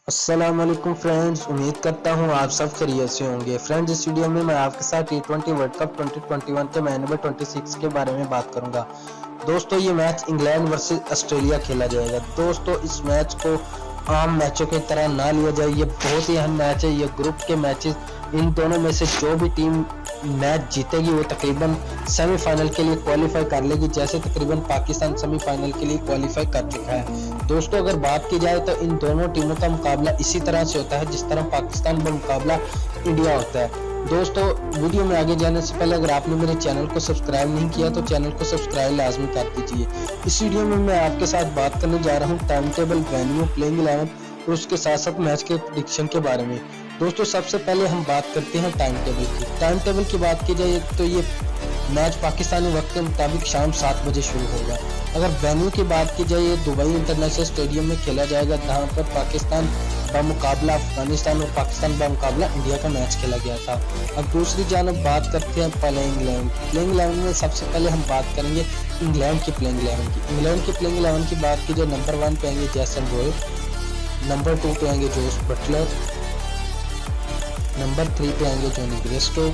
अस्सलाम वालेकुम फ्रेंड्स, उम्मीद करता हूँ आप सब खैरियत से होंगे। फ्रेंड्स, इस वीडियो में मैं आपके साथ T20 वर्ल्ड कप 2021 के मैच नंबर 26 के बारे में बात करूंगा। दोस्तों, ये मैच इंग्लैंड वर्सेस ऑस्ट्रेलिया खेला जाएगा। दोस्तों, इस मैच को आम मैचों की तरह ना लिया जाए, ये बहुत ही अहम मैच है। ये ग्रुप के मैचेस, इन दोनों में से जो भी टीम मैच जीतेगी वो तकरीबन सेमीफाइनल के लिए क्वालिफाई कर लेगी, जैसे तकरीबन पाकिस्तान सेमीफाइनल के लिए क्वालिफाई कर चुका है। दोस्तों, अगर बात की जाए तो इन दोनों टीमों का मुकाबला इसी तरह से होता है जिस तरह पाकिस्तान का मुकाबला इंडिया होता है। दोस्तों, वीडियो में आगे जाने से पहले अगर आपने मेरे चैनल को सब्सक्राइब नहीं किया तो चैनल को सब्सक्राइब लाजमी कर दीजिए। इस वीडियो में मैं आपके साथ बात करने जा रहा हूँ टाइम टेबल, वेन्यू, प्लेइंग 11 और उसके साथ साथ मैच के प्रेडिक्शन के बारे में। दोस्तों, सबसे पहले हम बात करते हैं टाइम टेबल की। टाइम टेबल की बात की जाए तो ये मैच पाकिस्तानी वक्त के मुताबिक शाम 7 बजे शुरू होगा। अगर वेन्यू की बात की जाए, ये दुबई इंटरनेशनल स्टेडियम में खेला जाएगा, जहां पर पाकिस्तान का मुकाबला अफगानिस्तान और पाकिस्तान का मुकाबला इंडिया का मैच खेला गया था। अब दूसरी जानब बात करते हैं प्लेइंग 11 की। प्लेइंग 11 में सबसे पहले हम बात करेंगे इंग्लैंड की प्लेइंग 11 की। इंग्लैंड की प्लेइंग 11 की बात की जाए, नंबर 1 पे आएंगे जैसन रॉय, नंबर 2 पे आएंगे जोस बटलर, नंबर 3 पे आएंगे जॉनी ब्रेस्टो,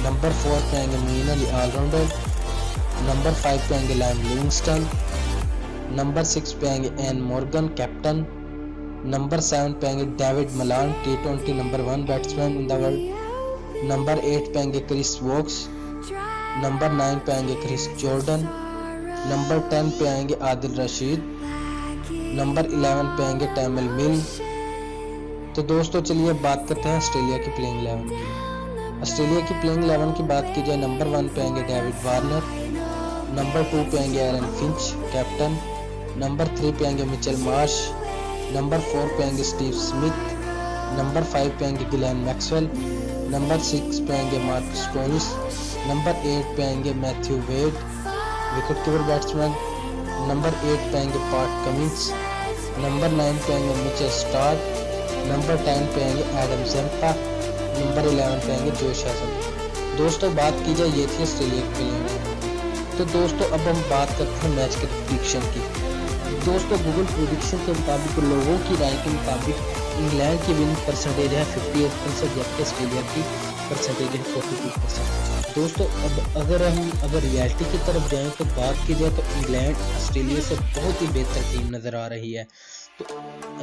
नंबर 4 पे आएंगे मोइन अली ऑलराउंडर, नंबर 5 पे आएंगे लायन लिविंगस्टन, नंबर 6 पे आएंगे एन मॉर्गन कैप्टन, नंबर 7 पे आएंगे David Malan, T20 number 1 batsman in the world, number 8 पे आएंगे क्रिस वोक्स, नंबर 9 पे आएंगे क्रिस जॉर्डन, नंबर 10 पे आएंगे आदिल रशीद, नंबर 11 पे आएंगे टैमिल मिल। तो दोस्तों, चलिए बात करते हैं ऑस्ट्रेलिया की प्लेइंग 11 की। ऑस्ट्रेलिया की प्लेइंग 11 की बात की जाए, नंबर 1 पे आएंगे डेविड वार्नर, नंबर 2 पे आएंगे एरन फिंच कैप्टन, नंबर 3 पे आएंगे मिचेल मार्श, नंबर 4 पे आएंगे स्टीव स्मिथ, नंबर 5 पे आएंगे गिलेन मैक्सवेल, नंबर 6 पे आएंगे मार्क स्टोनिस, नंबर 8 पे आएंगे Matthew Wade wicket keeper batsman, number 8 पे आएंगे पैट कमिंस, नंबर 9 पे आएंगे मिचेल स्टार्क, नंबर 10 पे आएंगे एडम ज़म्पा, नंबर 11 पे आएंगे जोश हैजल। दोस्तों, बात की जाए ये थी ऑस्ट्रेलिया के प्लेइंग। तो दोस्तों, अब हम बात करते हैं मैच के प्रेडिक्शन की। दोस्तों, गूगल प्रेडिक्शन के मुताबिक, लोगों की राय के मुताबिक इंग्लैंड की विनिंग परसेंटेज है 58%, जबकि ऑस्ट्रेलिया की परसेंटेज है 42%। दोस्तों, अब अगर रियलिटी की तरफ जाएं तो बात की जाए तो इंग्लैंड ऑस्ट्रेलिया से बहुत ही बेहतर टीम नजर आ रही है। तो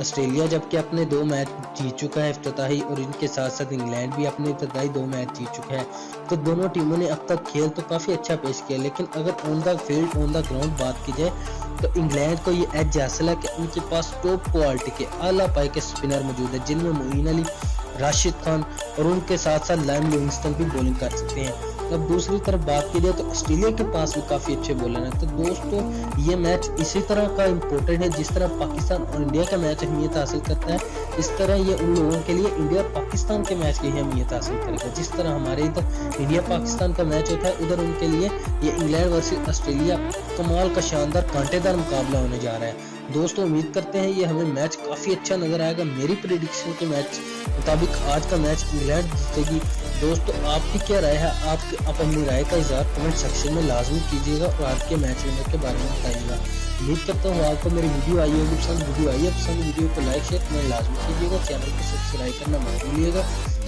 ऑस्ट्रेलिया जबकि अपने 2 मैच जीत चुका है इफ्तिताही, और इनके साथ साथ इंग्लैंड भी अपने इफ्तिताही 2 मैच जीत चुका है। तो दोनों टीमों ने अब तक खेल तो काफ़ी अच्छा पेश किया, लेकिन अगर on the field, on the ground बात की जाए तो इंग्लैंड को ये एज हासिल है कि उनके पास टॉप क्वालिटी के आला पाए के स्पिनर मौजूद है, जिनमें मोइन अली, राशिद खान और उनके साथ साथ लायन लिविंगस्टन भी बॉलिंग कर सकते हैं। अब दूसरी तरफ बात की जाए तो ऑस्ट्रेलिया के पास भी काफ़ी अच्छे बॉलर हैं। तो दोस्तों, ये मैच इसी तरह का इम्पोर्टेंट है जिस तरह पाकिस्तान और इंडिया का मैच अहमियत हासिल करता है, इस तरह ये उन लोगों के लिए इंडिया पाकिस्तान के मैच की अहमियत हासिल करेगा। जिस तरह हमारे इधर इंडिया पाकिस्तान का मैच होता है, उधर उनके लिए ये इंग्लैंड वर्सेस ऑस्ट्रेलिया कमाल का शानदार कांटेदार मुकाबला होने जा रहा है। दोस्तों, उम्मीद करते हैं ये हमें मैच काफ़ी अच्छा नजर आएगा। मेरी प्रेडिक्शन के मैच मुताबिक आज का मैच इंग्लैंड जीतेगी। दोस्तों, आपकी क्या राय है? आप अपनी राय का इज़हार कमेंट सेक्शन में लाजमी कीजिएगा और आज के मैच विनर के बारे में बताइएगा। उम्मीद करता हूँ आपको मेरी वीडियो आई होगी पसंद। वीडियो आई है पसंद, वीडियो को लाइक शेयर कमेंट लाजमी कीजिएगा, चैनल को सब्सक्राइब करना मत भूलिएगा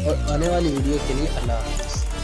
और आने वाली वीडियो के लिए अल्लाह हाफ़िज़।